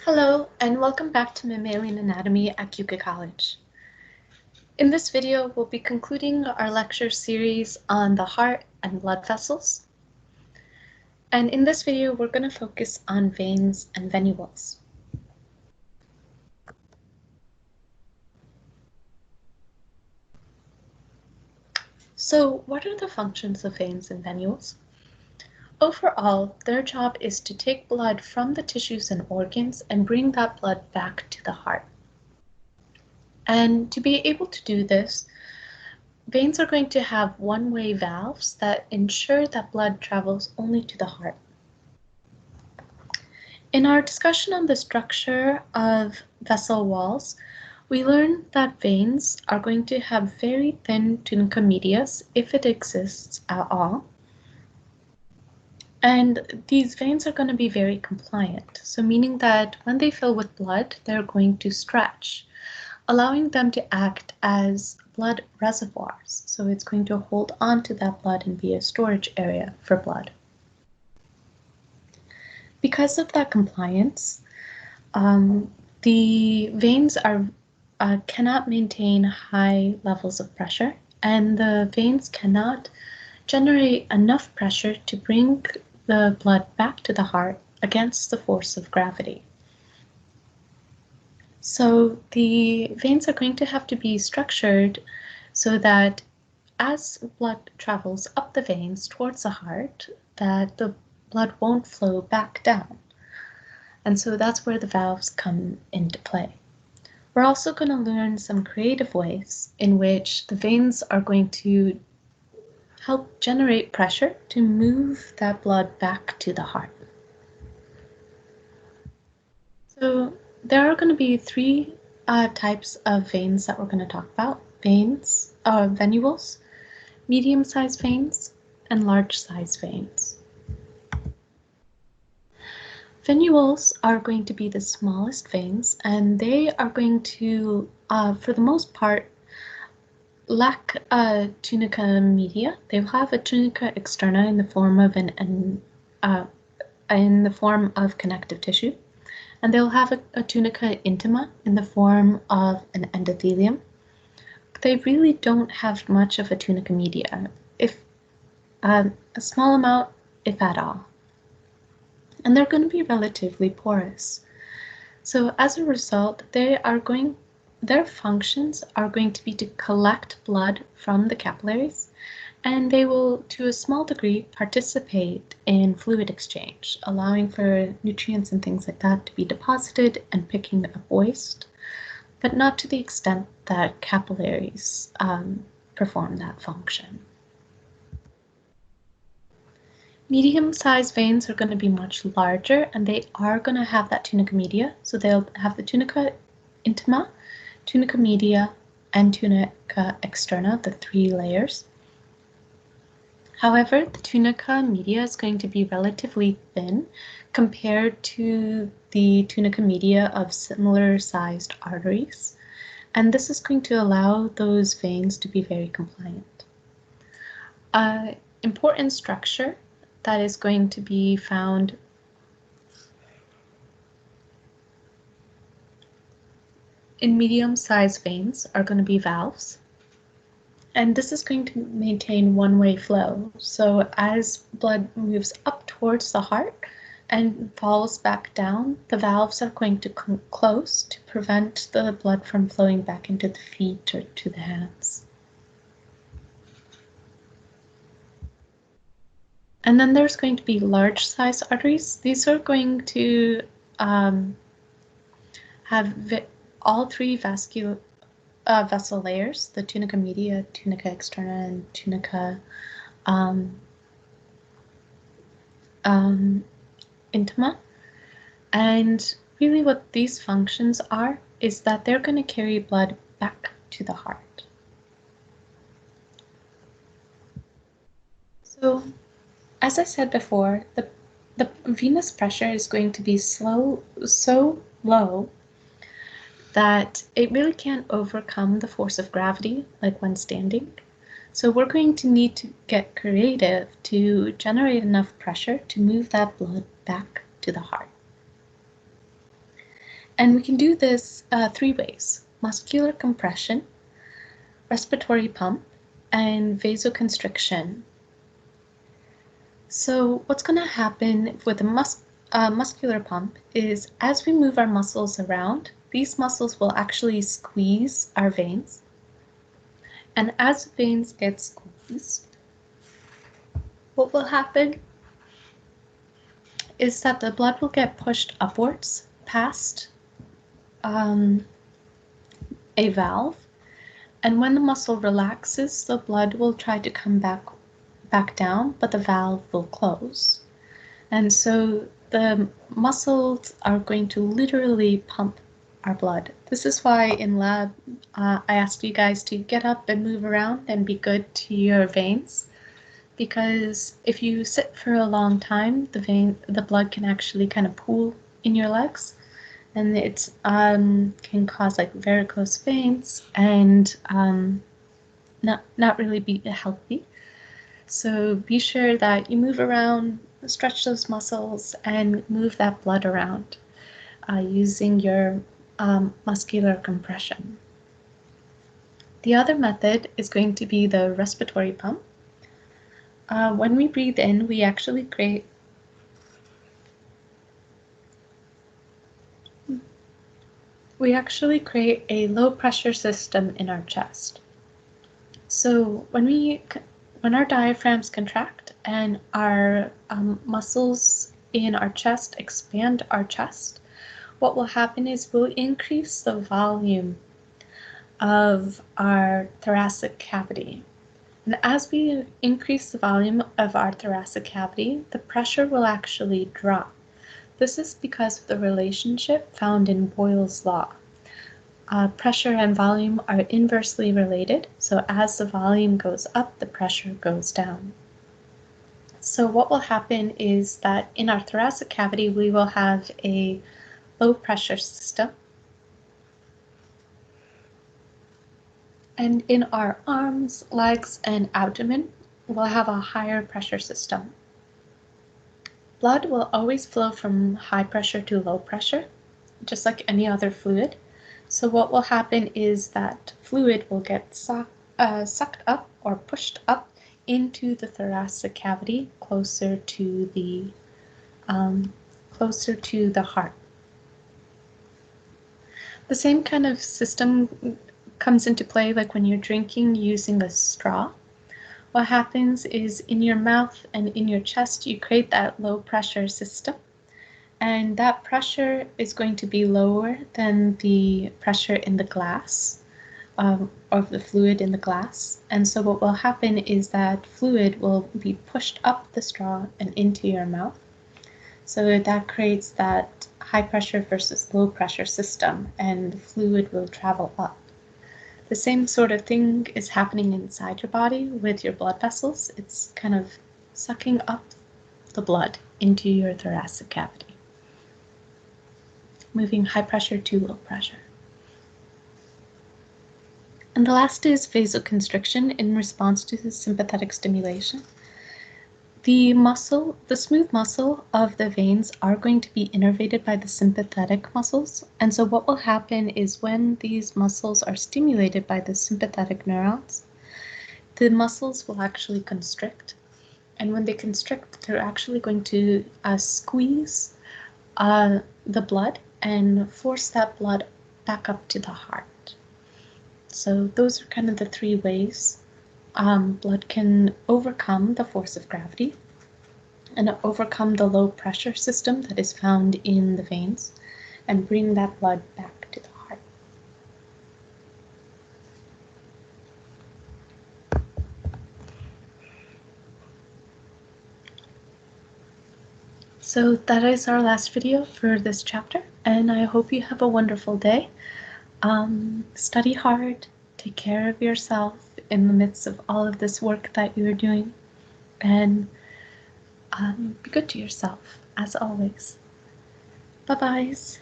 Hello, and welcome back to Mammalian Anatomy at Keuka College. In this video, we'll be concluding our lecture series on the heart and blood vessels. And in this video, we're going to focus on veins and venules. So, what are the functions of veins and venules? Overall, their job is to take blood from the tissues and organs and bring that blood back to the heart. And to be able to do this, veins are going to have one-way valves that ensure that blood travels only to the heart. In our discussion on the structure of vessel walls, we learned that veins are going to have very thin tunica medius, if it exists at all. And these veins are going to be very compliant, so meaning that when they fill with blood, they're going to stretch, allowing them to act as blood reservoirs. So it's going to hold on to that blood and be a storage area for blood. Because of that compliance, the veins cannot maintain high levels of pressure, and the veins cannot generate enough pressure to bring the blood back to the heart against the force of gravity. So the veins are going to have to be structured so that as blood travels up the veins towards the heart, that the blood won't flow back down. And so that's where the valves come into play. We're also going to learn some creative ways in which the veins are going to help generate pressure to move that blood back to the heart. So there are going to be three types of veins that we're going to talk about: venules, medium-sized veins, and large-sized veins. Venules are going to be the smallest veins, and they are going to, for the most part, lack a tunica media. They will have a tunica externa in the form of connective tissue, and they'll have a tunica intima in the form of an endothelium. They really don't have much of a tunica media, if a small amount, if at all. And they're going to be relatively porous. So as a result, their functions are going to be to collect blood from the capillaries, and they will, to a small degree, participate in fluid exchange, allowing for nutrients and things like that to be deposited and picking up waste, but not to the extent that capillaries perform that function. Medium-sized veins are going to be much larger, and they are going to have that tunica media. So they'll have the tunica intima, tunica media, and tunica externa, the three layers. However, the tunica media is going to be relatively thin compared to the tunica media of similar-sized arteries, and this is going to allow those veins to be very compliant. Important structure that is going to be found in medium-sized veins are going to be valves, and this is going to maintain one-way flow. So as blood moves up towards the heart and falls back down, the valves are going to come close to prevent the blood from flowing back into the feet or to the hands. And then there's going to be large-sized arteries. These are going to have all three vessel layers: the tunica media, tunica externa, and tunica intima. And really what these functions are is that they're going to carry blood back to the heart. So, as I said before, the venous pressure is going to be so low that it really can't overcome the force of gravity like when standing. So we're going to need to get creative to generate enough pressure to move that blood back to the heart. And we can do this 3 ways: muscular compression, respiratory pump, and vasoconstriction. So what's going to happen with a muscular pump is as we move our muscles around, these muscles will actually squeeze our veins. And as veins get squeezed, what will happen is that the blood will get pushed upwards past a valve. And when the muscle relaxes, the blood will try to come back down, but the valve will close. And so the muscles are going to literally pump our blood. This is why in lab, I asked you guys to get up and move around and be good to your veins, because if you sit for a long time, the blood can actually kind of pool in your legs, and it can cause like varicose veins and not really be healthy. So be sure that you move around, stretch those muscles, and move that blood around using your muscular compression. The other method is going to be the respiratory pump. When we breathe in, we actually create a low pressure system in our chest. So when our diaphragms contract and our muscles in our chest expand our chest, what will happen is we'll increase the volume of our thoracic cavity. And as we increase the volume of our thoracic cavity, the pressure will actually drop. This is because of the relationship found in Boyle's law. Pressure and volume are inversely related, so as the volume goes up, the pressure goes down. So what will happen is that in our thoracic cavity, we will have a low pressure system. And in our arms, legs, and abdomen, we'll have a higher pressure system. Blood will always flow from high pressure to low pressure, just like any other fluid. So what will happen is that fluid will get sucked up or pushed up into the thoracic cavity closer to the heart. The same kind of system comes into play like when you're drinking using a straw. What happens is in your mouth and in your chest, you create that low pressure system. And that pressure is going to be lower than the pressure in the glass, of the fluid in the glass. And so what will happen is that fluid will be pushed up the straw and into your mouth. So that creates that high pressure versus low pressure system, and the fluid will travel up. The same sort of thing is happening inside your body with your blood vessels. It's kind of sucking up the blood into your thoracic cavity, moving high pressure to low pressure. And the last is vasoconstriction in response to the sympathetic stimulation. The smooth muscle of the veins are going to be innervated by the sympathetic muscles. And so what will happen is when these muscles are stimulated by the sympathetic neurons, the muscles will actually constrict. And when they constrict, they're actually going to squeeze the blood and force that blood back up to the heart. So those are kind of the 3 ways blood can overcome the force of gravity and overcome the low pressure system that is found in the veins and bring that blood back to the heart. So that is our last video for this chapter, and I hope you have a wonderful day. Study hard, take care of yourself in the midst of all of this work that you're doing, and be good to yourself, as always. Bye-byes.